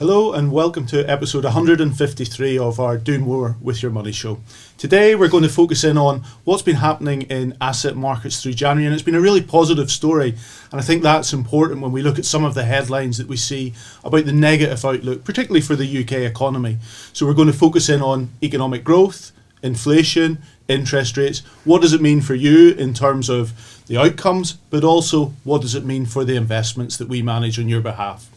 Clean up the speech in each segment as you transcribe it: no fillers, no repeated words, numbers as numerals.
Hello and welcome to episode 153 of our Do More With Your Money show. Today we're going to focus in on what's been happening in asset markets through January, and it's been a really positive story, and I think that's important when we look at some of the headlines that we see about the negative outlook, particularly for the UK economy. So we're going to focus in on economic growth, inflation, interest rates. What does it mean for you in terms of the outcomes, but also what does it mean for the investments that we manage on your behalf?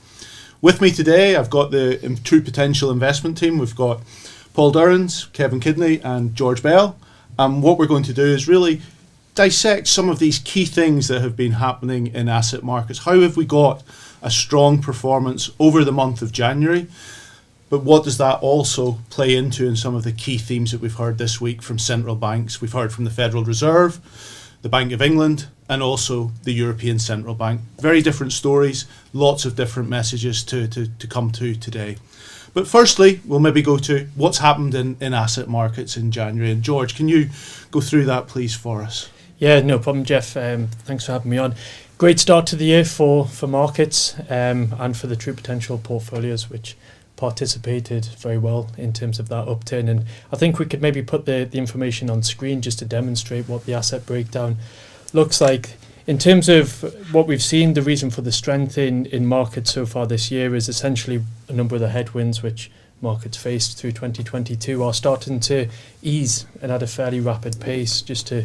With me today, I've got the True Potential investment team. We've got Paul Durrans, Kevin Kidney and George Bell. And what we're going to do is really dissect some of these key things that have been happening in asset markets. How have we got a strong performance over the month of January? But what does that also play into in some of the key themes that we've heard this week from central banks? We've heard from the Federal Reserve, the Bank of England, and also the European Central Bank. Very different stories, lots of different messages to come to today. But firstly, we'll maybe go to what's happened in asset markets in January. And George, can you go through that, please, for us? Yeah, no problem, Jeff. Thanks for having me on. Great start to the year for markets and for the True Potential portfolios, which participated very well in terms of that upturn. And I think we could maybe put the information on screen just to demonstrate what the asset breakdown looks like. In terms of what we've seen, the reason for the strength in markets so far this year is essentially a number of the headwinds which markets faced through 2022 are starting to ease and at a fairly rapid pace. Just to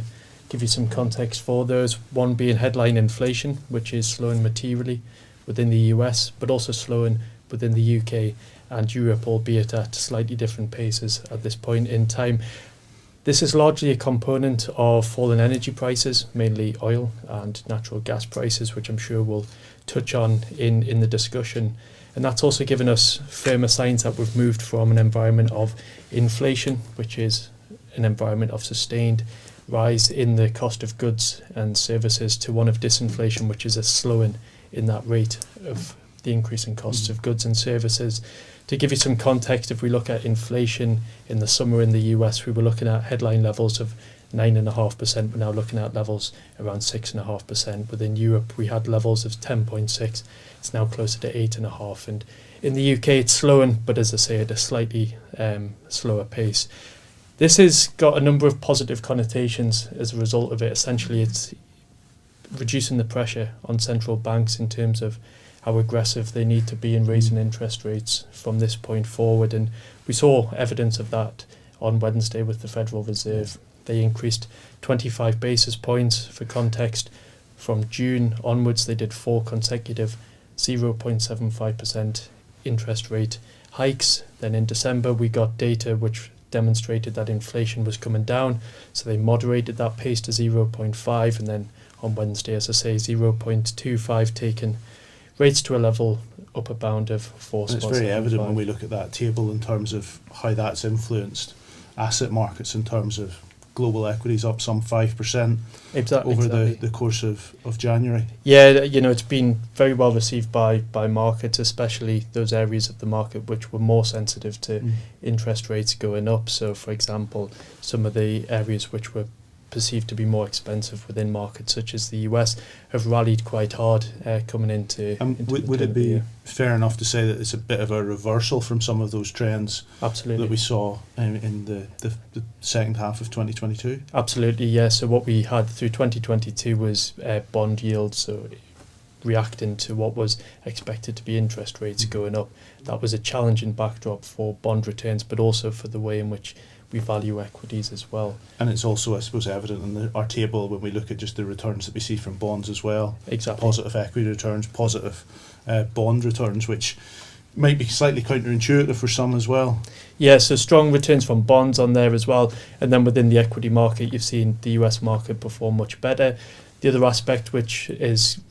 give you some context for those, one being headline inflation, which is slowing materially within the US, but also slowing within the UK and Europe, albeit at slightly different paces at this point in time. This is largely a component of falling energy prices, mainly oil and natural gas prices, which I'm sure we'll touch on in the discussion. And that's also given us firmer signs that we've moved from an environment of inflation, which is an environment of sustained rise in the cost of goods and services, to one of disinflation, which is a slowing in that rate of the increase in costs of goods and services. To give you some context, if we look at inflation in the summer in the US, we were looking at headline levels of 9.5%. We're now looking at levels around 6.5%. Within Europe, we had levels of 10.6. It's now closer to 8.5%. And in the UK, it's slowing, but as I say, at a slightly slower pace. This has got a number of positive connotations as a result of it. Essentially, it's reducing the pressure on central banks in terms of how aggressive they need to be in raising interest rates from this point forward. And we saw evidence of that on Wednesday with the Federal Reserve. They increased 25 basis points. For context, from June onwards, they did 4 consecutive 0.75% interest rate hikes. Then in December, we got data which demonstrated that inflation was coming down. So they moderated that pace to 0.5. And then on Wednesday, as I say, 0.25 taken rates to a level upper bound of 4. It's very evident when we look at that table in terms of how that's influenced asset markets in terms of global equities up some 5% over the course of January. Yeah, it's been very well received by markets, especially those areas of the market which were more sensitive to interest rates going up. So, for example, some of the areas which were perceived to be more expensive within markets such as the US have rallied quite hard coming into would it be fair enough to say that it's a bit of a reversal from some of those trends Absolutely. That we saw in the second half of 2022? Absolutely, yeah. So what we had through 2022 was bond yields, so reacting to what was expected to be interest rates going up. That was a challenging backdrop for bond returns, but also for the way in which we value equities as well. And it's also, I suppose, evident in our table when we look at just the returns that we see from bonds as well. Exactly. Positive equity returns, positive bond returns, which might be slightly counterintuitive for some as well. Yeah, so strong returns from bonds on there as well. And then within the equity market, you've seen the US market perform much better. The other aspect which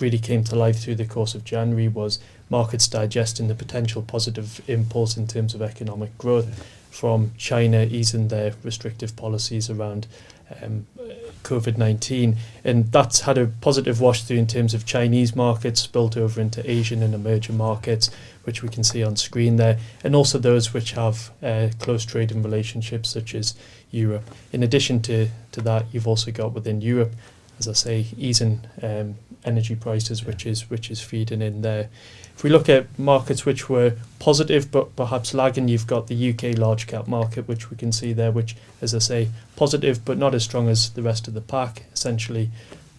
really came to life through the course of January was markets digesting the potential positive impulse in terms of economic growth from China easing their restrictive policies around COVID-19. And that's had a positive wash through in terms of Chinese markets, spilled over into Asian and emerging markets, which we can see on screen there, and also those which have close trading relationships such as Europe. In addition to that, you've also got within Europe as I say, easing energy prices, which is feeding in there. If we look at markets which were positive but perhaps lagging, you've got the UK large cap market, which we can see there, which, as I say, positive but not as strong as the rest of the pack. Essentially,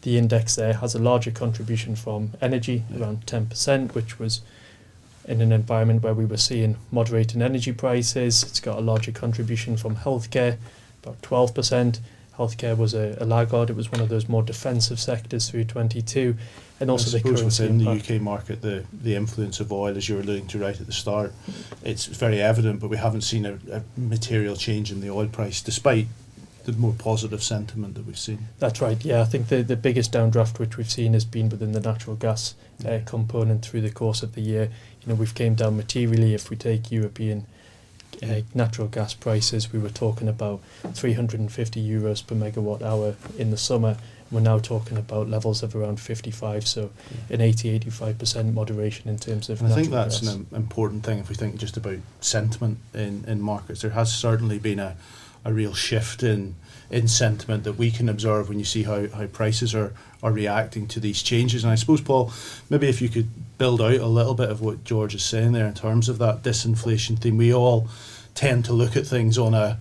the index there has a larger contribution from energy, around 10%, which was in an environment where we were seeing moderating energy prices. It's got a larger contribution from healthcare, about 12%. Healthcare was a laggard. It was one of those more defensive sectors through 22. And also the currency within impact. the UK market, the influence of oil, as you were alluding to right at the start, it's very evident, but we haven't seen a material change in the oil price, despite the more positive sentiment that we've seen. That's right, yeah. I think the biggest downdraft which we've seen has been within the natural gas component through the course of the year. We've came down materially. If we take European natural gas prices, we were talking about 350 euros per megawatt hour in the summer. We're now talking about levels of around 55, so an 80-85% moderation in terms of natural gas. I think that's an important thing if we think just about sentiment in markets. There has certainly been a real shift in sentiment that we can observe when you see how prices are reacting to these changes. And I suppose, Paul, maybe if you could build out a little bit of what George is saying there in terms of that disinflation theme. We all tend to look at things on a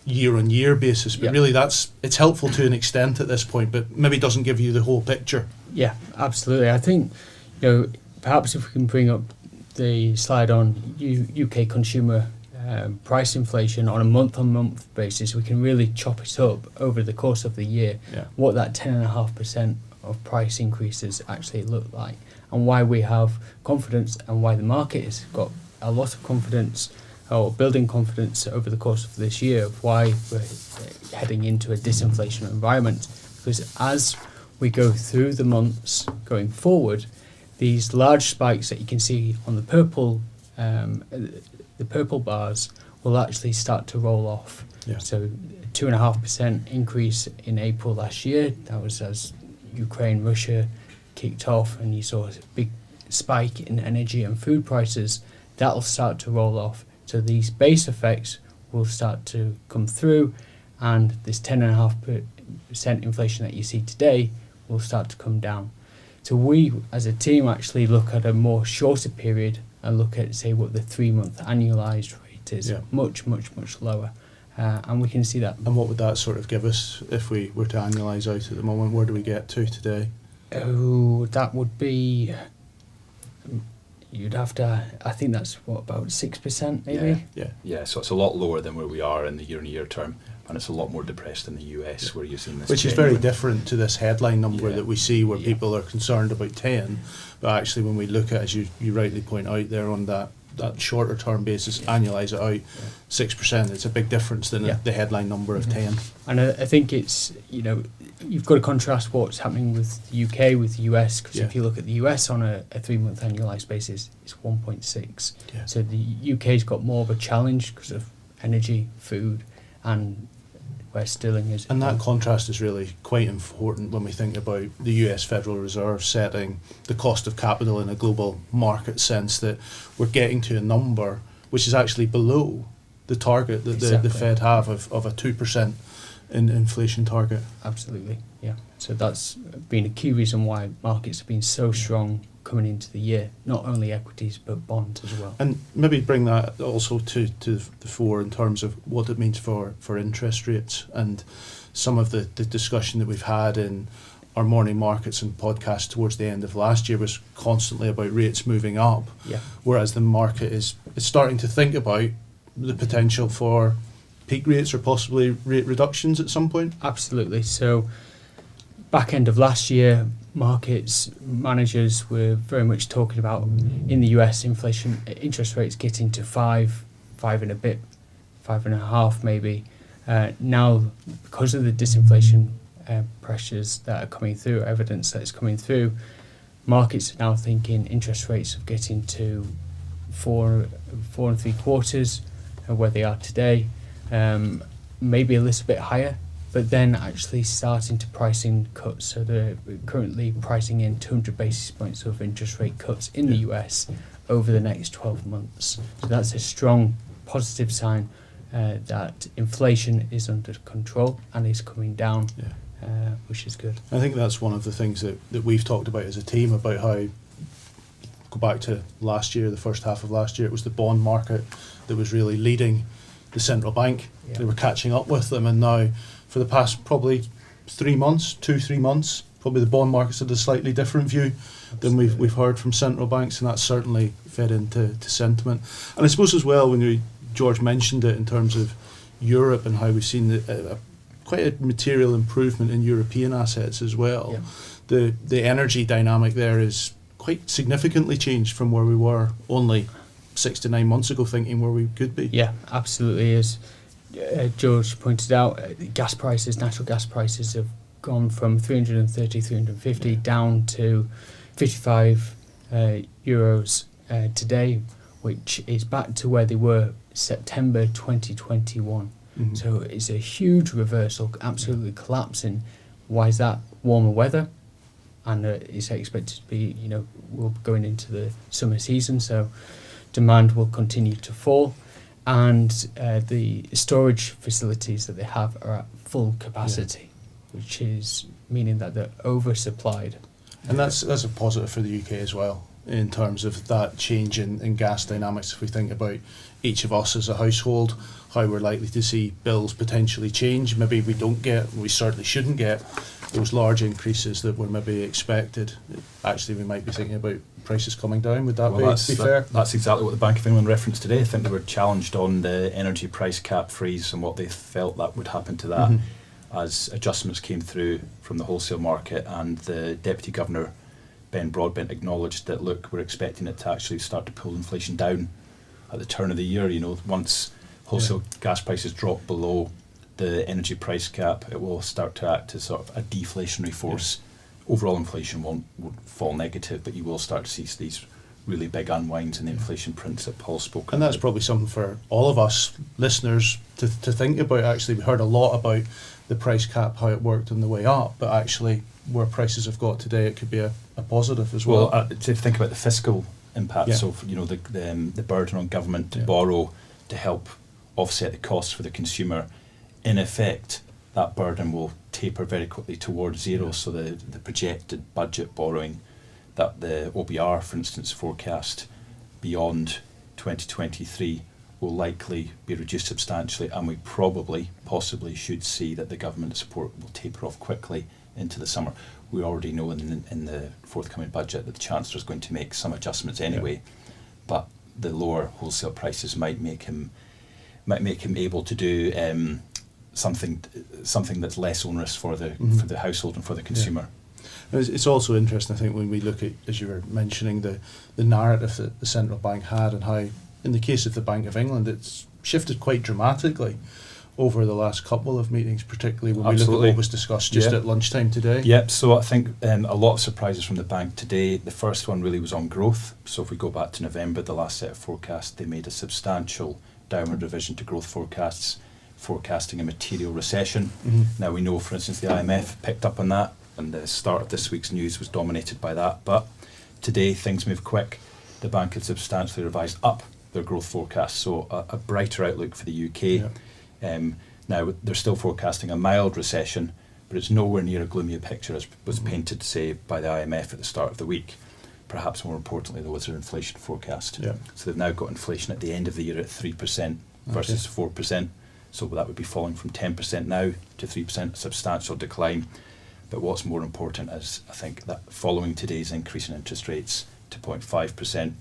year-on-year basis, but really it's helpful to an extent at this point, but maybe doesn't give you the whole picture. Yeah, absolutely. I think, perhaps if we can bring up the slide on UK consumer price inflation on a month-on-month basis, we can really chop it up over the course of the year, what that 10.5% of price increases actually look like, and why we have confidence and why the market has got a lot of confidence or building confidence over the course of this year of why we're heading into a disinflation environment. Because as we go through the months going forward, these large spikes that you can see on the purple bars will actually start to roll off. So 2.5% increase in April last year. That was as Ukraine, Russia kicked off, and you saw a big spike in energy and food prices. That'll start to roll off. So these base effects will start to come through, and this 10.5% inflation that you see today will start to come down. So we, as a team, actually look at a more shorter period and look at, say, what the 3-month annualised rate is, much, much, much lower. And we can see that. And what would that sort of give us if we were to annualise out at the moment? Where do we get to today? Oh, that would be... You'd have to, I think that's about 6% maybe? Yeah, so it's a lot lower than where we are in the year-on-year term, and it's a lot more depressed in the US where you're seeing this. Which is very different to this headline number that we see where people are concerned about 10, but actually when we look at, as you rightly point out there, on that shorter term basis, annualise it out, 6%, it's a big difference than the headline number of 10. And I think it's, you've got to contrast what's happening with the UK, with the US, because if you look at the US on a 3-month annualised basis, it's 1.6. So the UK's got more of a challenge because of energy, food, and where sterling is. And that contrast is really quite important when we think about the US Federal Reserve setting the cost of capital in a global market sense, that we're getting to a number which is actually below the target that the Fed have of a 2% in inflation target. Absolutely, yeah. So that's been a key reason why markets have been so strong coming into the year, not only equities but bonds as well. And maybe bring that also to the fore in terms of what it means for interest rates, and some of the discussion that we've had in our morning markets and podcasts towards the end of last year was constantly about rates moving up, whereas the market is starting to think about the potential for peak rates or possibly rate reductions at some point. Absolutely. So back end of last year, markets managers were very much talking about, in the US, inflation interest rates getting to 5 and a bit, 5.5 maybe. Now, because of the disinflation pressures that are coming through, evidence that is coming through, markets are now thinking interest rates of getting to 4.75, where they are today, maybe a little bit higher, but then actually starting to price in cuts. So they're currently pricing in 200 basis points of interest rate cuts in the US over the next 12 months. So that's a strong positive sign that inflation is under control and is coming down. which is good. I think that's one of the things that we've talked about as a team, about how, go back to last year, the first half of last year, it was the bond market that was really leading the central bank. Yeah. They were catching up with them, and now for the past probably 3 months, 2-3 months, probably the bond market's had a slightly different view than we've heard from central banks, and that's certainly fed into sentiment. And I suppose as well, when George mentioned it in terms of Europe and how we've seen quite a material improvement in European assets as well. Yeah. The energy dynamic there is quite significantly changed from where we were only 6 to 9 months ago, thinking where we could be. Yeah, absolutely. As George pointed out, gas prices, natural gas prices have gone from 330, 350 down to 55 euros today, which is back to where they were September 2021. Mhm. So it's a huge reversal, absolutely collapsing. Why is that? Warmer weather, and it's expected to be, we're going into the summer season, so demand will continue to fall, and the storage facilities that they have are at full capacity, which is meaning that they're oversupplied. And that's a positive for the UK as well, in terms of that change in gas dynamics. If we think about each of us as a household, how we're likely to see bills potentially change. Maybe we certainly shouldn't get those large increases that were maybe expected. Actually, we might be thinking about prices coming down. Would that be fair? That's exactly what the Bank of England referenced today. I think they were challenged on the energy price cap freeze and what they felt that would happen to that. As adjustments came through from the wholesale market, and the Deputy Governor, Ben Broadbent, acknowledged that, look, we're expecting it to actually start to pull inflation down at the turn of the year. Once wholesale gas prices drop below the energy price cap, it will start to act as sort of a deflationary force. Overall inflation won't fall negative, but you will start to see these really big unwinds in the inflation prints that Paul spoke about. And that's probably something for all of us listeners to think about. Actually, we heard a lot about the price cap, how it worked on the way up, but actually where prices have got today, it could be a positive as well. To think about the fiscal impact, Yeah. so the burden on government to borrow to help offset the costs for the consumer, in effect, that burden will taper very quickly towards zero. So the projected budget borrowing that the OBR, for instance, forecast beyond 2023 will likely be reduced substantially, and we possibly should see that the government support will taper off quickly into the summer. We already know in the forthcoming budget that the Chancellor is going to make some adjustments anyway, but the lower wholesale prices might make him able to do something that's less onerous for the household and for the consumer. It's also interesting, I think, when we look at, as you were mentioning, the narrative that the central bank had, and how, in the case of the Bank of England, it's shifted quite dramatically over the last couple of meetings, particularly when we look at what was discussed just at lunchtime today. Yep, so I think a lot of surprises from the bank today. The first one really was on growth. So if we go back to November, the last set of forecasts, they made a substantial downward revision to growth forecasts, forecasting a material recession. Now we know, for instance, the IMF picked up on that, and the start of this week's news was dominated by that. But today things move quick. The bank had substantially revised up their growth forecast, so a brighter outlook for the UK. Now they're still forecasting a mild recession, but it's nowhere near a gloomy picture as was painted, say, by the IMF at the start of the week. Perhaps more importantly, though, was their inflation forecast. So they've now got inflation at the end of the year at 3% versus 4%. So that would be falling from 10% now to 3%, a substantial decline. But what's more important is, I think, that following today's increase in interest rates to 0.5%,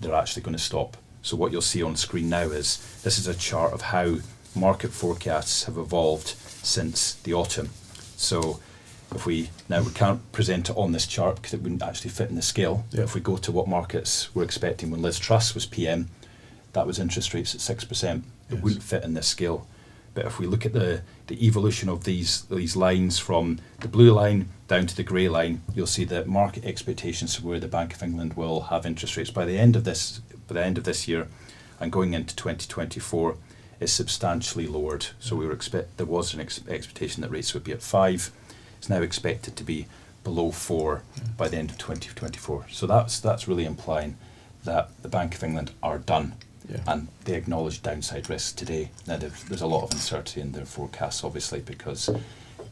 they're actually going to stop. So what you'll see on screen now is, this is a chart of how market forecasts have evolved since the autumn. So we can't present it on this chart because it wouldn't actually fit in the scale. If we go to what markets were expecting when Liz Truss was PM, that was interest rates at 6%. It wouldn't fit in this scale. But if we look at the evolution of these lines from the blue line down to the grey line, you'll see that market expectations for where the Bank of England will have interest rates by the end of this year and going into 2024 is substantially lowered. So there was an expectation that rates would be at 5. It's now expected to be below 4 by the end of 2024. So that's really implying that the Bank of England are done. And they acknowledge downside risks today. Now there's a lot of uncertainty in their forecasts, obviously, because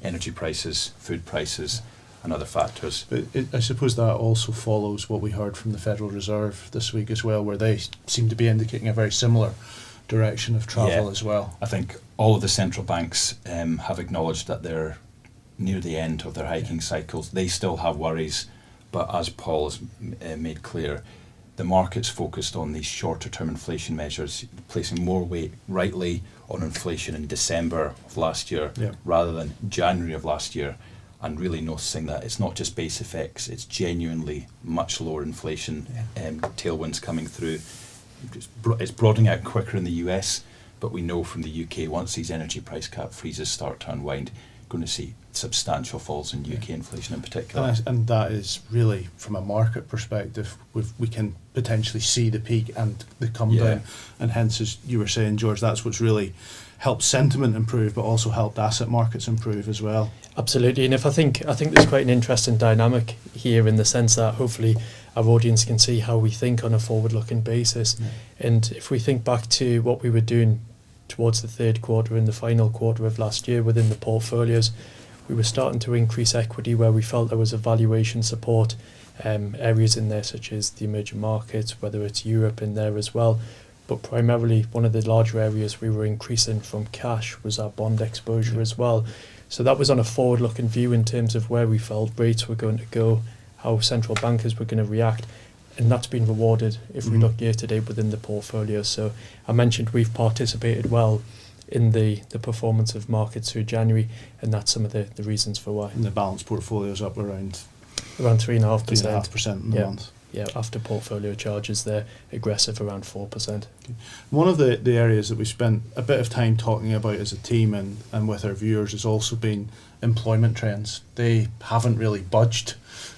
energy prices, food prices, and other factors. But I suppose that also follows what we heard from the Federal Reserve this week as well, where they seem to be indicating a very similar direction of travel as well. I think all of the central banks have acknowledged that they're near the end of their hiking cycles. They still have worries, but as Paul has made clear, the market's focused on these shorter term inflation measures, placing more weight rightly on inflation in December of last year rather than January of last year, and really noticing that it's not just base effects, it's genuinely much lower inflation tailwinds coming through. It's broadening out quicker in the US, but we know from the UK, once these energy price cap freezes start to unwind, going to see substantial falls in UK inflation in particular. And that is really, from a market perspective, we can potentially see the peak and the come down. And hence, as you were saying, George, that's what's really helped sentiment improve, but also helped asset markets improve as well. Absolutely, and I think there's quite an interesting dynamic here in the sense that hopefully our audience can see how we think on a forward-looking basis. And if we think back to what we were doing towards the third quarter and the final quarter of last year within the portfolios, we were starting to increase equity where we felt there was a valuation support, areas in there such as the emerging markets, whether it's Europe in there as well. But primarily one of the larger areas we were increasing from cash was our bond exposure as well. So that was on a forward-looking view in terms of where we felt rates were going to go, how central bankers were going to react, and that's been rewarded if we look year to date within the portfolio. So I mentioned we've participated well in the performance of markets through January, and that's some of the reasons for why. And the balanced portfolio is up around 3.5%. 3.5% in the month. Yeah, after portfolio charges, they're aggressive around 4%. One of the areas that we spent a bit of time talking about as a team and with our viewers has also been employment trends. They haven't really budged,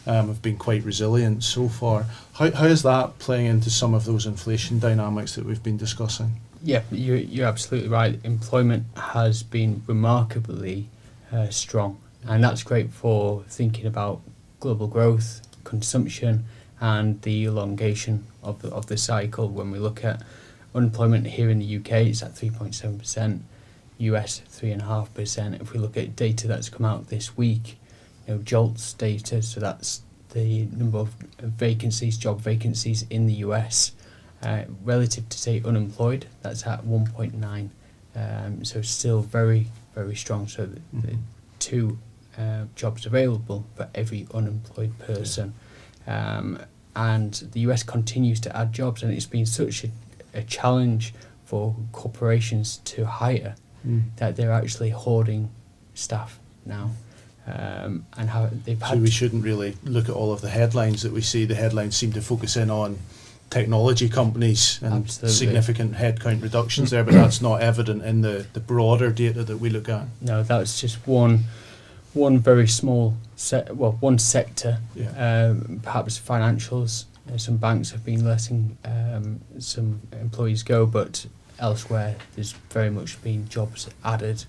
have been quite resilient so far. How is that playing into some of those inflation dynamics that we've been discussing? Yeah, you're absolutely right. Employment has been remarkably strong, and that's great for thinking about global growth, consumption, and the elongation of the cycle. When we look at unemployment here in the UK, it's at 3.7%, US 3.5%. If we look at data that's come out this week, JOLTS data, so that's the number of vacancies, job vacancies in the US, relative to say unemployed, that's at 1.9. So still very, very strong. So the two jobs available for every unemployed person. And the US continues to add jobs, and it's been such a challenge for corporations to hire that they're actually hoarding staff now. And how they've had. So we shouldn't really look at all of the headlines that we see. The headlines seem to focus in on technology companies and significant headcount reductions there, but that's not evident in the broader data that we look at. No, that's just one very small one sector. Perhaps financials. Some banks have been letting some employees go, but elsewhere there's very much been jobs added,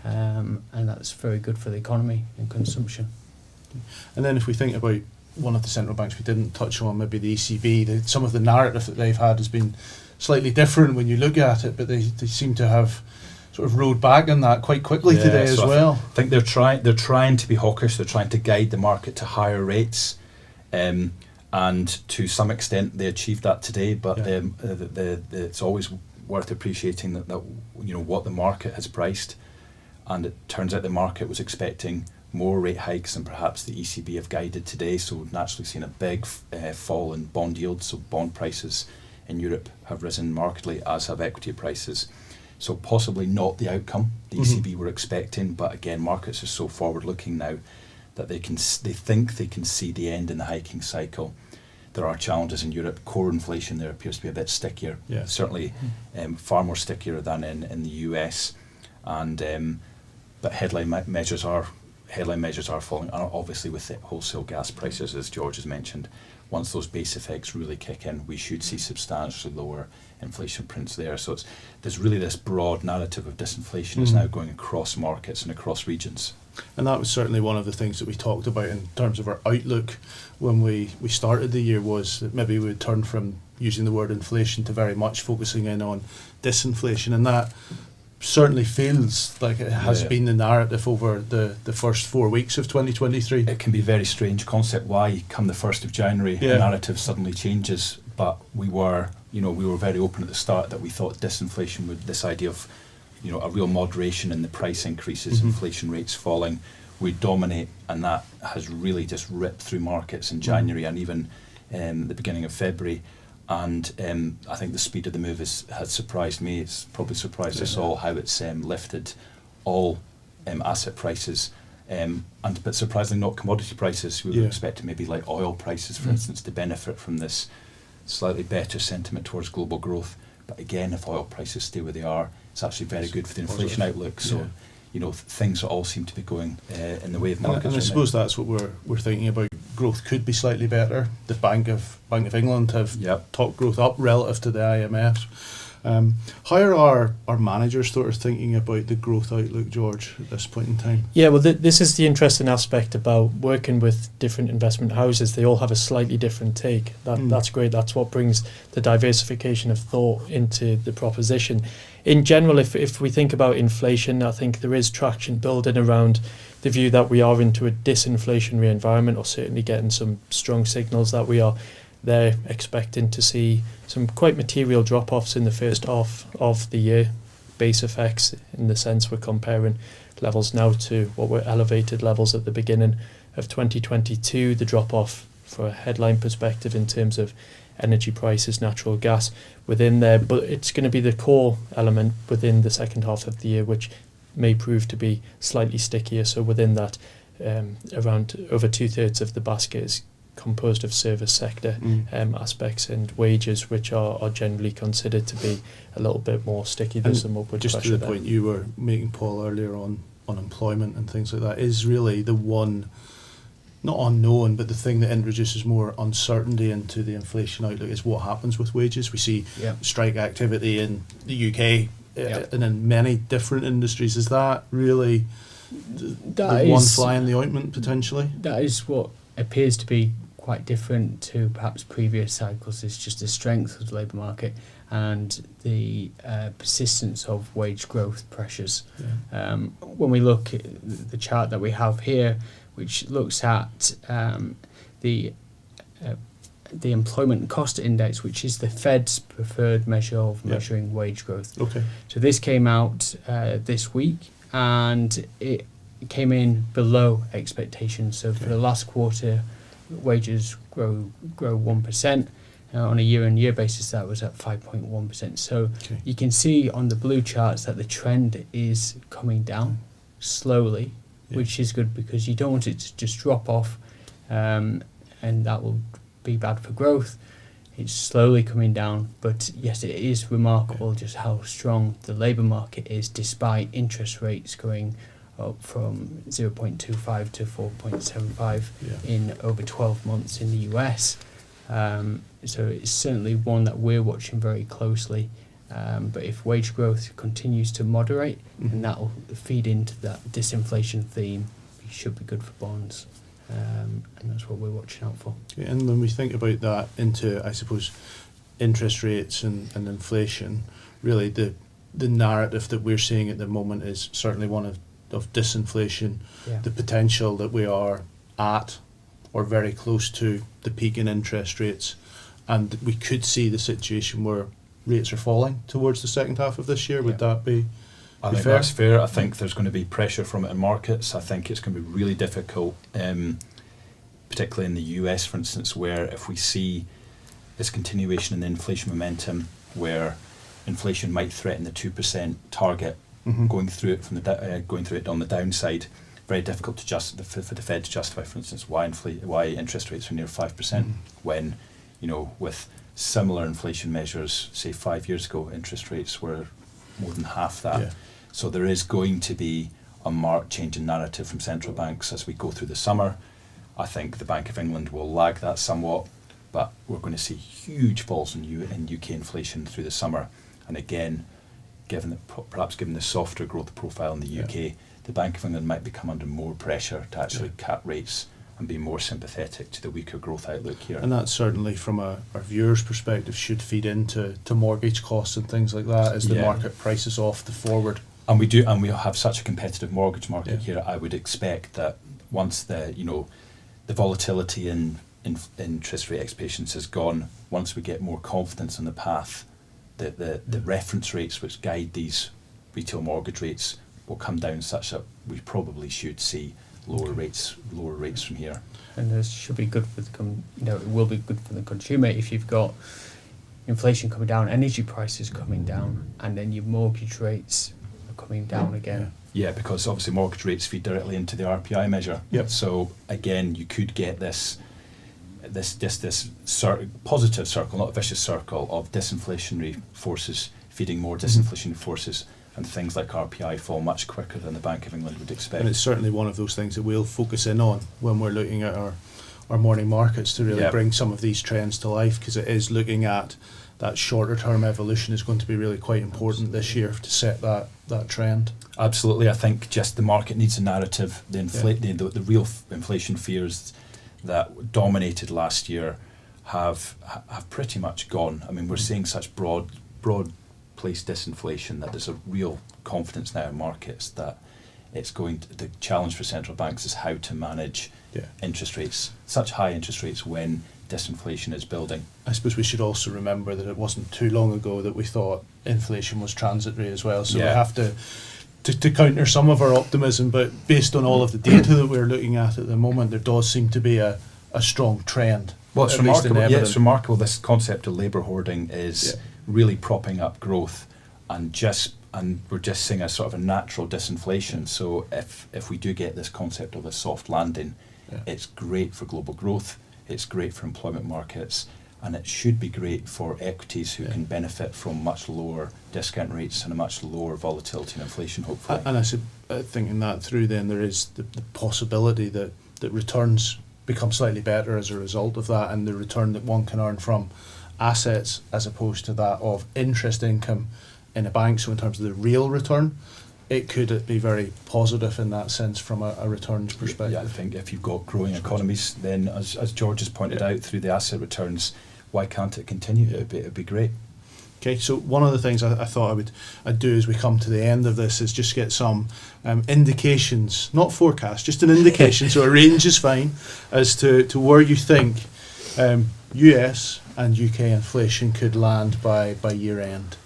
and that's very good for the economy and consumption. And then if we think about one of the central banks we didn't touch on, maybe the ECB, some of the narrative that they've had has been slightly different when you look at it, but they seem to have sort of rode back on that quite quickly today as well. I think they're trying to be hawkish. They're trying to guide the market to higher rates, and to some extent they achieved that today. But it's always worth appreciating that what the market has priced, and it turns out the market was expecting more rate hikes than perhaps the ECB have guided today. So we've naturally seen a big fall in bond yields. So bond prices in Europe have risen markedly, as have equity prices. So possibly not the outcome the ECB were expecting, but again, markets are so forward-looking now that they think they can see the end in the hiking cycle. There are challenges in Europe. Core inflation there appears to be a bit stickier, certainly far more stickier than in the US, and but headline measures are falling. And obviously, with the wholesale gas prices, as George has mentioned, once those base effects really kick in, we should see substantially lower inflation prints there. So there's really this broad narrative of disinflation is now going across markets and across regions. And that was certainly one of the things that we talked about in terms of our outlook when we started the year, was that maybe we would turn from using the word inflation to very much focusing in on disinflation. And that certainly feels like it has been the narrative over the first 4 weeks of 2023. It can be a very strange concept why come the 1st of January the narrative suddenly changes, but we were very open at the start that we thought disinflation would, this idea of a real moderation in the price increases, inflation rates falling, would dominate, and that has really just ripped through markets in January and even the beginning of February. And I think the speed of the move has surprised me. It's probably surprised us all how it's lifted all asset prices, but surprisingly not commodity prices. We would expect maybe like oil prices, for instance, to benefit from this slightly better sentiment towards global growth. But again, if oil prices stay where they are, it's actually very good for the inflation outlook. So, things all seem to be going in the way of markets. And I suppose that's what we're thinking about. Growth could be slightly better. The Bank of England have talked growth up relative to the IMF. How are our managers sort of thinking about the growth outlook, George, at this point in time? Yeah, well, this is the interesting aspect about working with different investment houses. They all have a slightly different take. That's great. That's what brings the diversification of thought into the proposition. In general, if we think about inflation, I think there is traction building around the view that we are into a disinflationary environment, or certainly getting some strong signals that we are. They're expecting to see some quite material drop-offs in the first half of the year, base effects in the sense we're comparing levels now to what were elevated levels at the beginning of 2022. The drop-off for a headline perspective in terms of energy prices, natural gas within there, but it's going to be the core element within the second half of the year, which may prove to be slightly stickier. So within that, around over 2/3 of the basket is composed of service sector aspects and wages, which are generally considered to be a little bit more sticky. There's some upward just pressure to the there. point you were making, Paul, earlier on unemployment and things like that is really the one, not unknown, but the thing that introduces more uncertainty into the inflation outlook is what happens with wages. We see strike activity in the UK and in many different industries. Is that really the one fly in the ointment potentially? That is what appears to be quite different to perhaps previous cycles. Is just the strength of the labour market and the persistence of wage growth pressures. When we look at the chart that we have here, which looks at the employment cost index, which is the Fed's preferred measure of measuring wage growth. Okay. So this came out this week, and it came in below expectations. So for the last quarter, wages grow 1%. On a year-on-year basis, that was at 5.1%. So you can see on the blue charts that the trend is coming down slowly, which is good because you don't want it to just drop off, and that will be bad for growth. It's slowly coming down, but yes, it is remarkable just how strong the labour market is, despite interest rates going up from 0.25 to 4.75 in over 12 months in the US. So it's certainly one that we're watching very closely. But if wage growth continues to moderate, then that will feed into that disinflation theme. It should be good for bonds. And that's what we're watching out for. And when we think about that into, I suppose, interest rates and inflation, really the narrative that we're seeing at the moment is certainly one of disinflation, the potential that we are at or very close to the peak in interest rates, and we could see the situation where rates are falling towards the second half of this year. Would that be I think fair? That's fair. I think there's going to be pressure from it in markets. I think it's going to be really difficult, particularly in the US, for instance, where if we see this continuation in the inflation momentum, where inflation might threaten the 2% target, going through it on the downside, very difficult to for the Fed to justify, for instance, why interest rates are near 5% when, with similar inflation measures, say 5 years ago, interest rates were more than half that. So there is going to be a marked change in narrative from central banks as we go through the summer. I think the Bank of England will lag that somewhat, but we're going to see huge falls in UK inflation through the summer. And again, given the softer growth profile in the UK, the Bank of England might become under more pressure to actually cut rates and be more sympathetic to the weaker growth outlook here. And that certainly, from our viewers' perspective, should feed into mortgage costs and things like that as the market prices off the forward And we have such a competitive mortgage market here. I would expect that once the volatility in interest rate expectations has gone, once we get more confidence on the path, the reference rates which guide these retail mortgage rates will come down such that we probably should see lower rates from here. And this should be good for it will be good for the consumer if you've got inflation coming down, energy prices coming down, and then your mortgage rates are coming down again. Yeah, because obviously mortgage rates feed directly into the RPI measure. Yep. So again, you could get this positive circle, not a vicious circle, of disinflationary forces feeding more disinflationary forces, and things like RPI fall much quicker than the Bank of England would expect. And it's certainly one of those things that we'll focus in on when we're looking at our morning markets to really bring some of these trends to life, because it is looking at that shorter term evolution is going to be really quite important this year to set that trend. Absolutely. I think just the market needs a narrative. The real inflation fears that dominated last year have pretty much gone. I mean, we're seeing such broad place disinflation that there's a real confidence now in markets that the challenge for central banks is how to manage interest rates, such high interest rates when disinflation is building. I suppose we should also remember that it wasn't too long ago that we thought inflation was transitory as well, so we have to counter some of our optimism, but based on all of the data that we're looking at the moment, there does seem to be a strong trend. Well, it's remarkable. Yeah, it's remarkable. This concept of labour hoarding is really propping up growth, and we're just seeing a sort of a natural disinflation. So if we do get this concept of a soft landing, it's great for global growth, it's great for employment markets, and it should be great for equities who can benefit from much lower discount rates and a much lower volatility and inflation, hopefully. And I said, thinking that through, then there is the possibility that returns become slightly better as a result of that, and the return that one can earn from assets as opposed to that of interest income in a bank. So in terms of the real return, it could be very positive in that sense from a returns perspective. Yeah, I think if you've got growing economies, then as George has pointed out through the asset returns, why can't it continue? It'd be great. Okay, so one of the things I thought I'd do as we come to the end of this is just get some indications, not forecasts, just an indication, so a range is fine, as to where you think US and UK inflation could land by year end.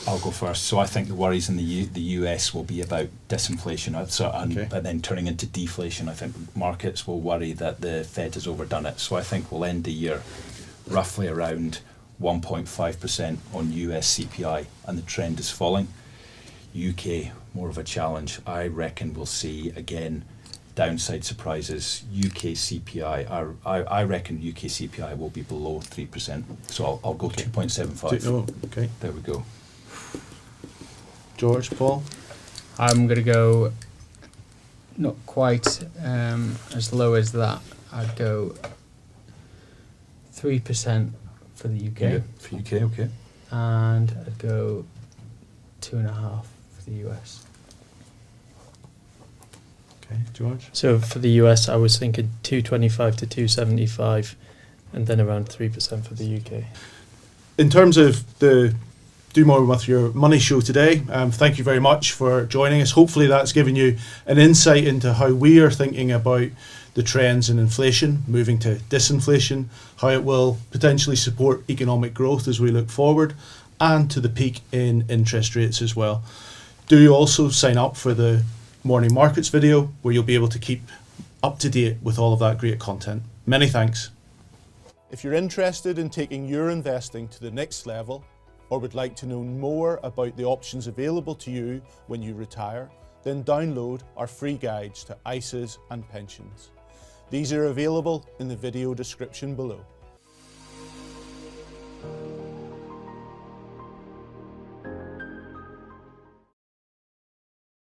I'll go first. So I think the worries in the US will be about disinflation and then turning into deflation. I think markets will worry that the Fed has overdone it. So I think we'll end the year roughly around 1.5% on US CPI, and the trend is falling. UK, more of a challenge. I reckon we'll see, again, downside surprises. UK CPI, I reckon UK CPI will be below 3%. So I'll go 2.75. Oh, okay. There we go. George, Paul? I'm going to go not quite as low as that. I'd go 3% for the UK. Yeah, for UK, okay. And I'd go 2.5% for the US. Okay, George? So for the US, I was thinking 225 to 275, and then around 3% for the UK. In terms of the Do More With Your Money show today, thank you very much for joining us. Hopefully that's given you an insight into how we are thinking about the trends in inflation, moving to disinflation, how it will potentially support economic growth as we look forward, and to the peak in interest rates as well. Do also sign up for the Morning Markets video, where you'll be able to keep up to date with all of that great content. Many thanks. If you're interested in taking your investing to the next level, or would like to know more about the options available to you when you retire, then download our free guides to ISAs and pensions. These are available in the video description below.